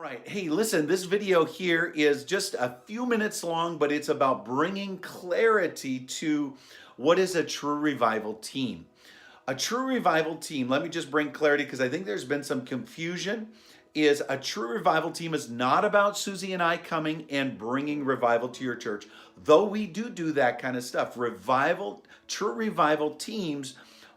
right. Hey, listen, this video here is just a few minutes long, but it's about bringing clarity to what is a true revival team. A true revival team, let me just bring clarity because I think there's been some confusion. Is a true revival team is not about Susie and I coming and bringing revival to your church, though we do that kind of stuff. True revival teams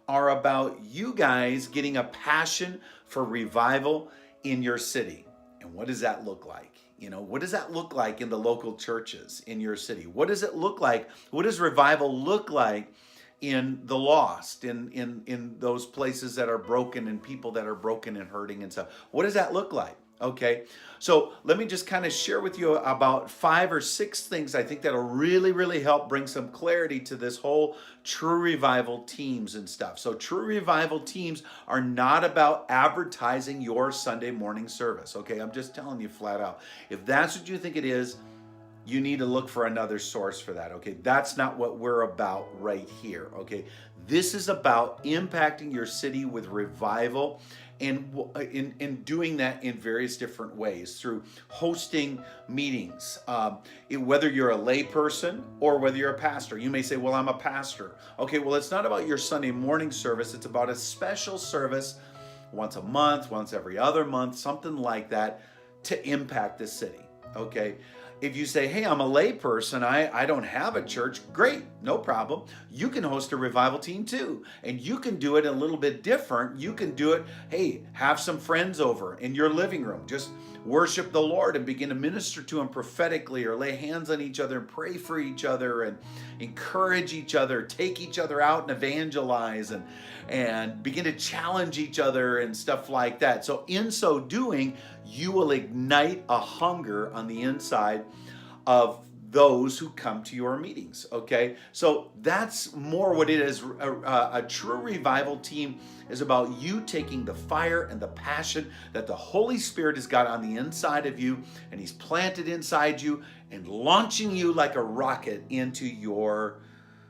are about you guys getting a passion for revival in your city. And what does that look like? What does that look like in the local churches in your city? What does it look like? What does revival look like in the lost, in those places that are broken and people that are broken and hurting and stuff? What does that look like? Okay, so let me just kind of share with you about 5 or 6 things I think that'll really help bring some clarity to this whole true revival teams and stuff. So true revival teams are not about advertising your Sunday morning service. Okay, I'm just telling you flat out. If that's what you think it is, you need to look for another source for that. Okay, that's not what we're about right here. Okay, this is about impacting your city with revival, and in doing that in various different ways through hosting meetings. Whether you're a lay person or whether you're a pastor, you may say, well, I'm a pastor. Okay, well, it's not about your Sunday morning service. It's about a special service once a month, once every other month, something like that, to impact the city. Okay, if you say, hey, I'm a lay person, I don't have a church, great, no problem. You can host a revival team too. And you can do it a little bit different. You can do it, hey, have some friends over in your living room. Just worship the Lord and begin to minister to Him prophetically, or lay hands on each other and pray for each other and encourage each other, take each other out and evangelize and begin to challenge each other and stuff like that. So in so doing, you will ignite a hunger on the inside of those who come to your meetings. Okay, so that's more what it is. A true revival team is about you taking the fire and the passion that the Holy Spirit has got on the inside of you, and He's planted inside you, and launching you like a rocket into your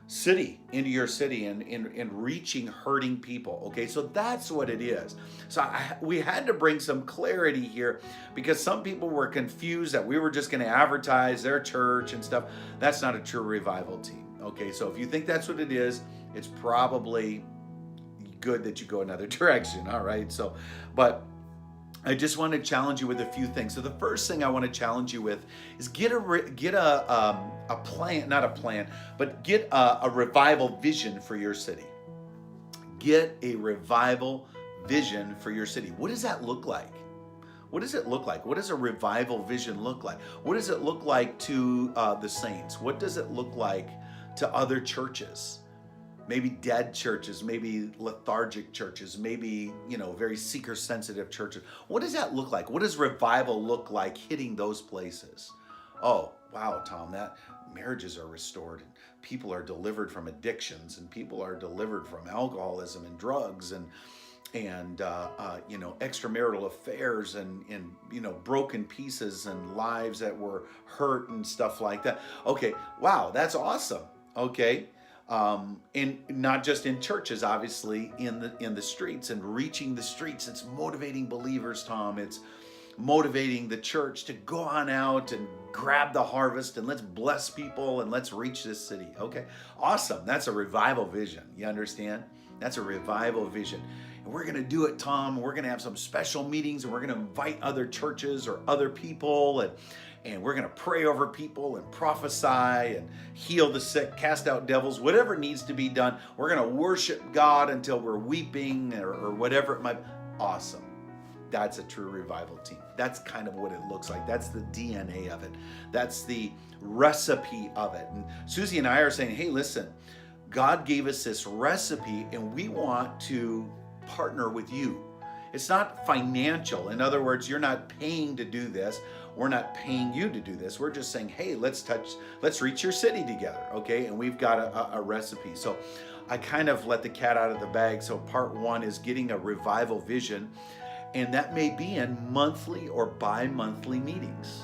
city and reaching hurting people. Okay, so that's what it is. So we had to bring some clarity here because some people were confused that we were just going to advertise their church and stuff. That's not a true revival team. Okay, so if you think that's what it is, it's probably good that you go another direction. All right, so but I just want to challenge you with a few things. So the first thing I want to challenge you with is get a plan, not a plan, but get a revival vision for your city. Get a revival vision for your city. What does that look like? What does it look like? What does a revival vision look like? What does it look like to the saints? What does it look like to other churches? Maybe dead churches, maybe lethargic churches, maybe, very seeker-sensitive churches. What does that look like? What does revival look like hitting those places? Oh, wow, Tom, that marriages are restored, and people are delivered from addictions, and people are delivered from alcoholism and drugs and extramarital affairs and broken pieces and lives that were hurt and stuff like that. Okay, wow, that's awesome. Okay. And not just in churches, obviously in the streets and reaching the streets. It's motivating believers, Tom. It's motivating the church to go on out and grab the harvest and let's bless people and let's reach this city. Okay, awesome. That's a revival vision. You understand? That's a revival vision. And we're going to do it, Tom. We're going to have some special meetings and we're going to invite other churches or other people and we're going to pray over people and prophesy and heal the sick, cast out devils, whatever needs to be done. We're going to worship God until we're weeping or whatever it might be. Awesome. That's a true revival team. That's kind of what it looks like. That's the DNA of it. That's the recipe of it. And Susie and I are saying, hey, listen, God gave us this recipe and we want to partner with you. It's not financial. In other words, you're not paying to do this. We're not paying you to do this. We're just saying, hey, let's reach your city together, okay? And we've got a recipe. So I kind of let the cat out of the bag. So part 1 is getting a revival vision, and that may be in monthly or bi-monthly meetings,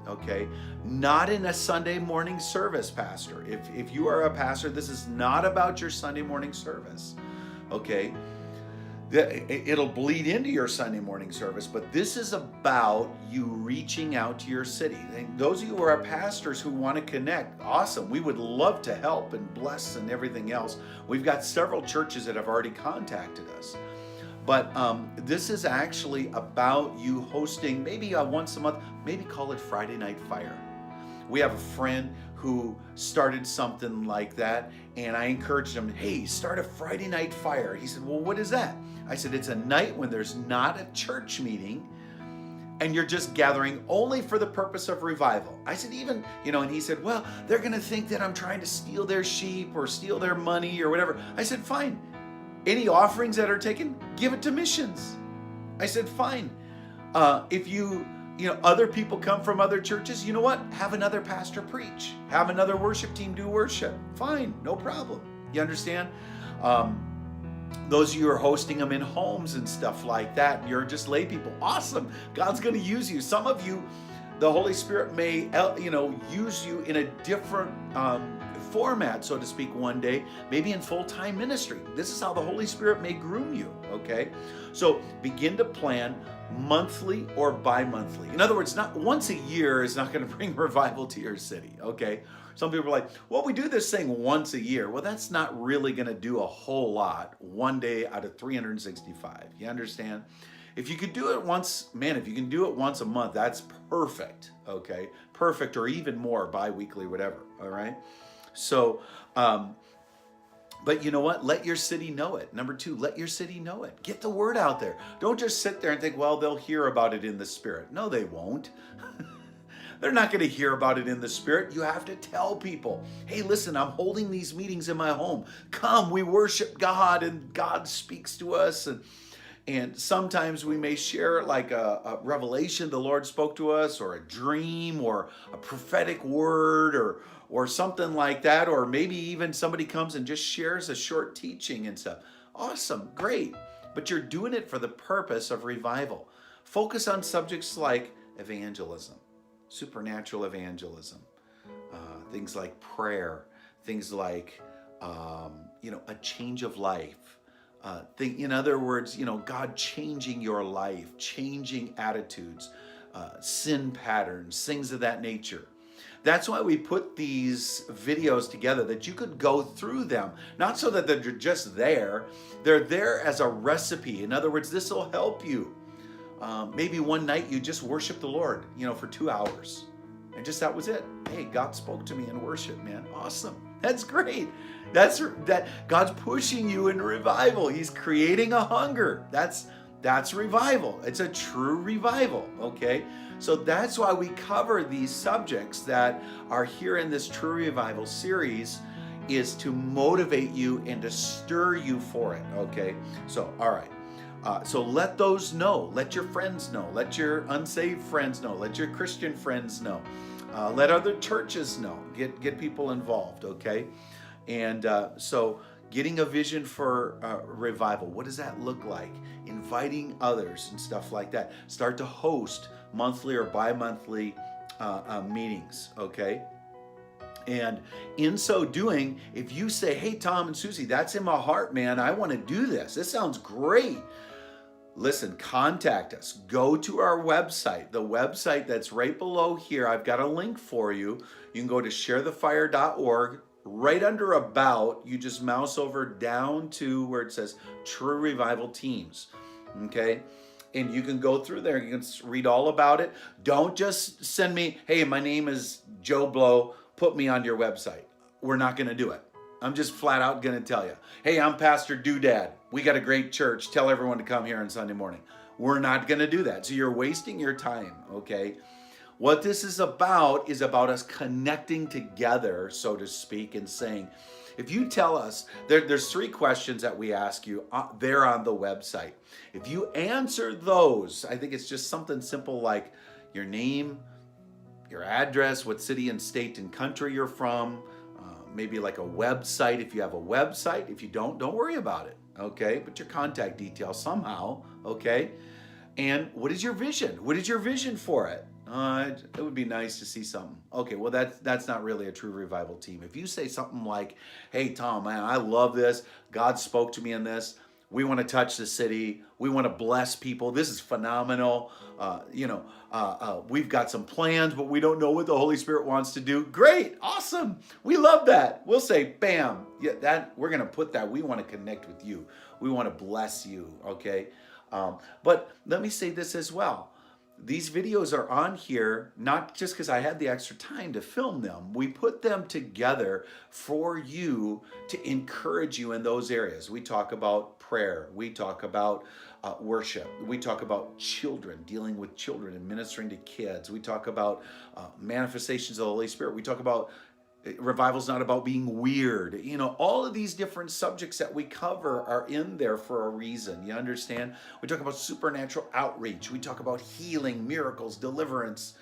okay? Not in a Sunday morning service, pastor. If you are a pastor, this is not about your Sunday morning service, okay? It'll bleed into your Sunday morning service, but this is about you reaching out to your city. And those of you who are pastors who want to connect, awesome. We would love to help and bless and everything else. We've got several churches that have already contacted us. But this is actually about you hosting maybe once a month, maybe call it Friday Night Fire. We have a friend who started something like that, and I encouraged him, hey, start a Friday Night Fire. He said, well, what is that? I said, it's a night when there's not a church meeting and you're just gathering only for the purpose of revival. I said, even, and he said, well, they're going to think that I'm trying to steal their sheep or steal their money or whatever. I said, fine. Any offerings that are taken, give it to missions. I said, fine. If other people come from other churches, you know what? Have another pastor preach. Have another worship team do worship. Fine, no problem. You understand? Those of you who are hosting them in homes and stuff like that, you're just lay people. Awesome. God's going to use you. Some of you, the Holy Spirit may, use you in a different format, so to speak, one day, maybe in full-time ministry. This is how the Holy Spirit may groom you, okay? So begin to plan monthly or bi-monthly. In other words, not once a year is not going to bring revival to your city, okay? Some people are like, well, we do this thing once a year. Well, that's not really going to do a whole lot one day out of 365. You understand? If you could do it once, if you can do it once a month, that's perfect, okay? Perfect, or even more, bi-weekly, whatever, all right? So, but you know what? Let your city know it. Number 2, let your city know it. Get the word out there. Don't just sit there and think, well, they'll hear about it in the Spirit. No, they won't. They're not going to hear about it in the Spirit. You have to tell people, hey, listen, I'm holding these meetings in my home. Come, we worship God, and God speaks to us. And sometimes we may share like a revelation the Lord spoke to us, or a dream, or a prophetic word, or something like that. Or maybe even somebody comes and just shares a short teaching and stuff. Awesome, great. But you're doing it for the purpose of revival. Focus on subjects like evangelism, supernatural evangelism, things like prayer, things like, a change of life. In other words, God changing your life, changing attitudes, sin patterns, things of that nature. That's why we put these videos together, that you could go through them, not so that they're just there. They're there as a recipe. In other words, this will help you. Maybe one night you just worship the Lord, for 2 hours. And just that was it. Hey, God spoke to me in worship, man. Awesome. That's great. That God's pushing you into revival. He's creating a hunger. That's revival. It's a true revival, okay? So that's why we cover these subjects that are here in this True Revival series, is to motivate you and to stir you for it, okay? So, all right. So let those know. Let your friends know. Let your unsaved friends know. Let your Christian friends know. Let other churches know. Get people involved, okay? And so getting a vision for revival, what does that look like? Inviting others and stuff like that. Start to host monthly or bi-monthly meetings, okay? And in so doing, if you say, hey, Tom and Susie, that's in my heart, man. I want to do this. This sounds great. Listen, contact us. Go to our website, the website that's right below here. I've got a link for you. You can go to sharethefire.org. Right under About, you just mouse over down to where it says True Revival Teams, okay? And you can go through there. You can read all about it. Don't just send me, hey, my name is Joe Blow. Put me on your website. We're not going to do it. I'm just flat out going to tell you, hey, I'm Pastor Doodad. We got a great church. Tell everyone to come here on Sunday morning. We're not going to do that. So you're wasting your time, okay? What this is about us connecting together, so to speak, and saying, if you tell us, there's 3 questions that we ask you there on the website. If you answer those, I think it's just something simple like your name, your address, what city and state and country you're from, maybe like a website if you have a website. If you don't worry about it, okay? Put your contact details somehow, okay? And what is your vision? What is your vision for it? It would be nice to see something. Okay, well, that's not really a true revival team. If you say something like, hey, Tom, man, I love this. God spoke to me in this. We want to touch the city. We want to bless people. This is phenomenal. We've got some plans, but we don't know what the Holy Spirit wants to do. Great, awesome. We love that. We'll say, bam, yeah, that we're going to put that. We want to connect with you. We want to bless you, okay? But let me say this as well. These videos are on here not just because I had the extra time to film them. We put them together for you to encourage you in those areas. We talk about prayer. We talk about worship. We talk about children, dealing with children and ministering to kids. We talk about manifestations of the Holy Spirit. We talk about revival's not about being weird. All of these different subjects that we cover are in there for a reason. You understand? We talk about supernatural outreach. We talk about healing, miracles, deliverance,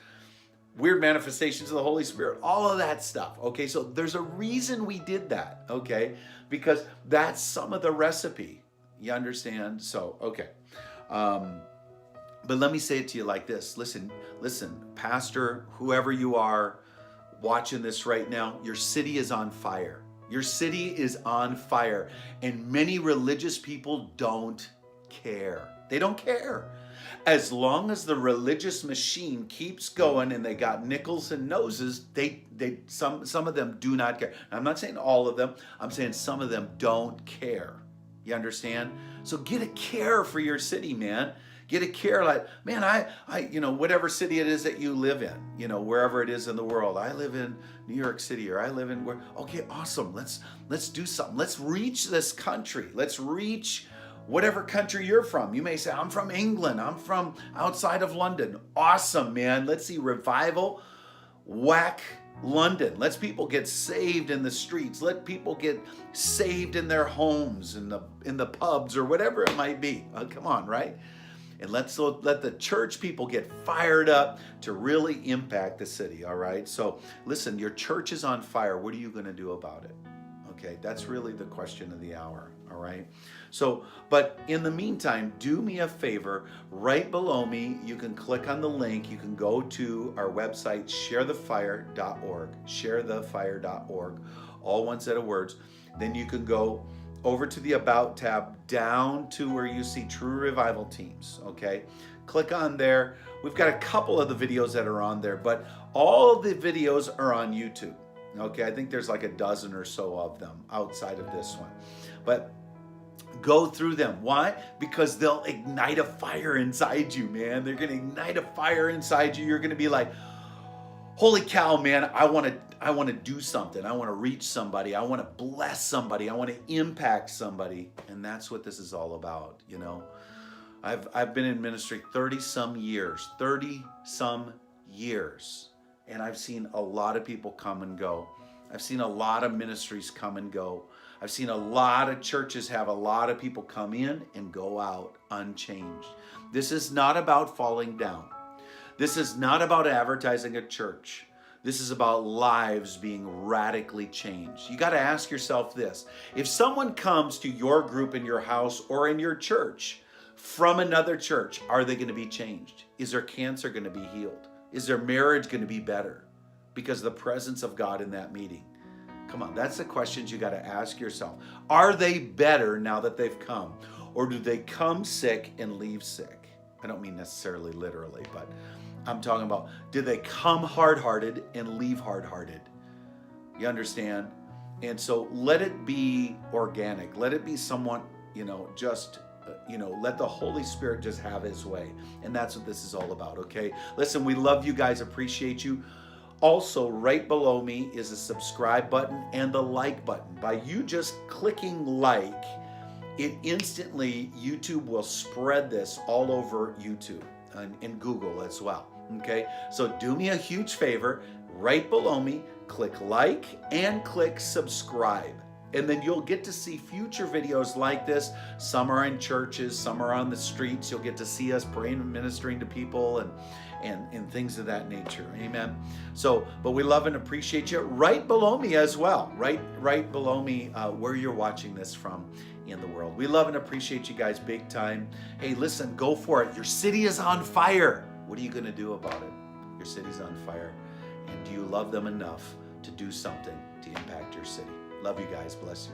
weird manifestations of the Holy Spirit, all of that stuff. Okay, so there's a reason we did that, okay? Because that's some of the recipe. You understand? So, okay. But let me say it to you like this. Listen, pastor, whoever you are, watching this right now, your city is on fire. Your city is on fire. And many religious people don't care. They don't care. As long as the religious machine keeps going and they got nickels and noses, some of them do not care. I'm not saying all of them. I'm saying some of them don't care. You understand? So get a care for your city, man. Get a care like, man, I whatever city it is that you live in, wherever it is in the world. I live in New York City, or I live in where, okay, awesome. Let's do something. Let's reach this country. Let's reach whatever country you're from. You may say, I'm from England. I'm from outside of London. Awesome, man. Let's see revival. Whack London. Let's people get saved in the streets. Let people get saved in their homes, in the pubs, or whatever it might be. Come on, right? And let the church people get fired up to really impact the city, all right? So listen, your church is on fire. What are you going to do about it? Okay, that's really the question of the hour, all right? So, but in the meantime, do me a favor. Right below me, you can click on the link. You can go to our website, sharethefire.org, sharethefire.org, all one set of words. Then you can go over to the About tab, down to where you see True Revival Teams, okay? Click on there. We've got a couple of the videos that are on there, but all the videos are on YouTube, okay? I think there's like a dozen or so of them outside of this one. But go through them. Why? Because they'll ignite a fire inside you, man. They're going to ignite a fire inside you. You're going to be like, holy cow, man, I want to do something. I want to reach somebody. I want to bless somebody. I want to impact somebody. And that's what this is all about, I've been in ministry 30 some years, and I've seen a lot of people come and go. I've seen a lot of ministries come and go. I've seen a lot of churches have a lot of people come in and go out unchanged. This is not about falling down. This is not about advertising a church. This is about lives being radically changed. You got to ask yourself this. If someone comes to your group in your house or in your church from another church, are they going to be changed? Is their cancer going to be healed? Is their marriage going to be better because of the presence of God in that meeting? Come on, that's the questions you got to ask yourself. Are they better now that they've come? Or do they come sick and leave sick? I don't mean necessarily literally, but I'm talking about, did they come hard-hearted and leave hard-hearted? You understand? And so let it be organic. Let it be somewhat, let the Holy Spirit just have his way. And that's what this is all about, okay? Listen, we love you guys, appreciate you. Also, right below me is a subscribe button and the like button. By you just clicking like, it instantly, YouTube will spread this all over YouTube and Google as well. Okay, so do me a huge favor, right below me, click like and click subscribe. And then you'll get to see future videos like this. Some are in churches, some are on the streets. You'll get to see us praying and ministering to people and things of that nature. Amen. So, but we love and appreciate you. Right below me as well, right below me where you're watching this from in the world. We love and appreciate you guys big time. Hey, listen, go for it. Your city is on fire. What are you going to do about it? Your city's on fire. And do you love them enough to do something to impact your city? Love you guys. Bless you.